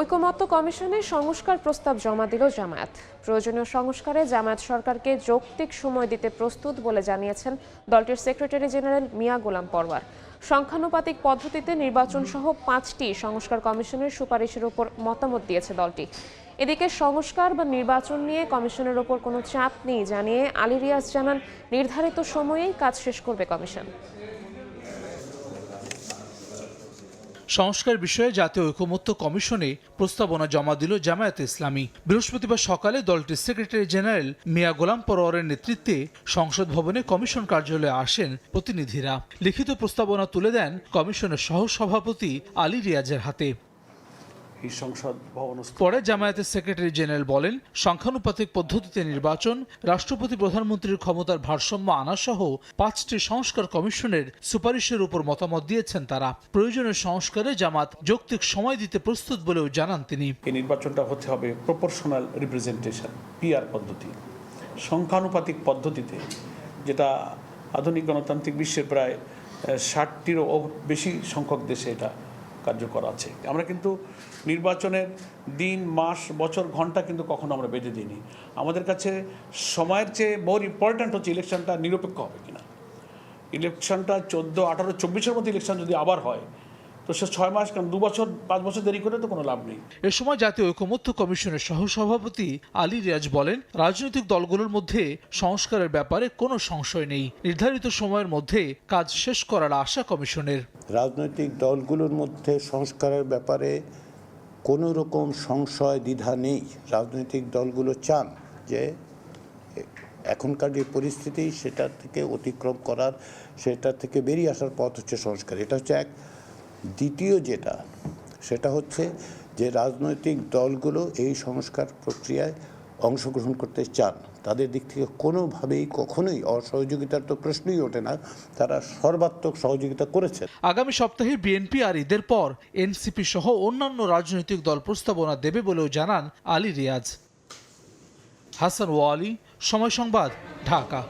ঐকমত্য কমিশনে সংস্কার প্রস্তাব জমা দিল জামায়াত। প্রয়োজনীয় সংস্কারে জামায়াত সরকারকে যৌক্তিক সময় দিতে প্রস্তুত বলে জানিয়েছেন দলটির সেক্রেটারি জেনারেল মিয়া গোলাম পরওয়ার। সংখ্যানুপাতিক পদ্ধতিতে নির্বাচন সহ 5টি সংস্কার কমিশনের সুপারিশের উপর মতামত দিয়েছে দলটি। এদিকে সংস্কার বা নির্বাচন নিয়ে কমিশনের ওপর কোনো চাপ নেই জানিয়ে আলী রিয়াজ জানান, নির্ধারিত সময়েই কাজ শেষ করবে কমিশন। সংস্কার বিষয়ে জাতীয় ঐকমত্য কমিশনে প্রস্তাবনা জমা দিল জামায়াতে ইসলামী। বৃহস্পতিবার সকালে দলটির সেক্রেটারি জেনারেল মিয়া গোলাম পরওয়ারের নেতৃত্বে সংসদ ভবনে কমিশন কার্যালয়ে আসেন প্রতিনিধিরা। লিখিত প্রস্তাবনা তুলে দেন কমিশনের সহসভাপতি আলী রিয়াজের হাতে। পরে জামায়াতের সেক্রেটারি জেনারেল বলেন, সংখ্যানুপাতিক পদ্ধতিতে নির্বাচন, রাষ্ট্রপতি প্রধানমন্ত্রীর ক্ষমতার ভারসাম্য আনা সহ 5টি সংস্কার কমিশনের সুপারিশের উপর মতামত দিয়েছেন তারা। প্রয়োজনীয় সংস্কারে জামাত যৌক্তিক সময় দিতে প্রস্তুত বলেও জানান তিনি। এই নির্বাচনটা হতে হবে প্রপোর্শনাল রিপ্রেজেন্টেশন, পিআর পদ্ধতি, সংখ্যানুপাতিক পদ্ধতিতে, যেটা আধুনিক গণতান্ত্রিক বিশ্বের প্রায় 60টিরও বেশি সংখ্যক দেশে এটা কার্যকর আছে। আমরা কিন্তু নির্বাচনের দিন, মাস, বছর, ঘন্টা কিন্তু কখনো আমরা বেঁধে দিইনি। আমাদের কাছে সময়ের চেয়ে মোর ইম্পর্ট্যান্ট হচ্ছে ইলেকশনটা নিরপেক্ষ হবে কিনা। ইলেকশনটা 14, 18, 24-এর মধ্যে ইলেকশন যদি আবার হয় তো সে 6 মাস, কারণ 2 বছর 5 বছর দেরি করে তো কোনো লাভ নেই। এ সময় জাতীয় ঐকমত্য কমিশনের সহসভাপতি আলী রিয়াজ বলেন, রাজনৈতিক দলগুলোর মধ্যে সংস্কারের ব্যাপারে কোনো সংশয় নেই। নির্ধারিত সময়ের মধ্যে কাজ শেষ করার আশা কমিশনের। রাজনৈতিক দলগুলোর মধ্যে সংস্কারের ব্যাপারে কোনো রকম সংশয় দ্বিধা নেই। রাজনৈতিক দলগুলো চান যে এখনকার যে পরিস্থিতি সেটা থেকে অতিক্রম করার, সেটা থেকে বেরিয়ে আসার পথ হচ্ছে সংস্কার। এটা হচ্ছে এক। দ্বিতীয় যেটা, সেটা হচ্ছে যে রাজনৈতিক দলগুলো এই সংস্কার প্রক্রিয়ায় অংশগ্রহণ করতে চান। তাদের দিক থেকে কোনোভাবেই কখনোই অসহযোগিতার তো প্রশ্নই ওঠে না, তারা সর্বাত্মক সহযোগিতা করেছেন। আগামী সপ্তাহে বিএনপি আর ঈদের পর এনসিপি সহ অন্যান্য রাজনৈতিক দল প্রস্তাবনা দেবে বলেও জানান আলী রিয়াজ। হাসান ওয়ালি, সময় সংবাদ, ঢাকা।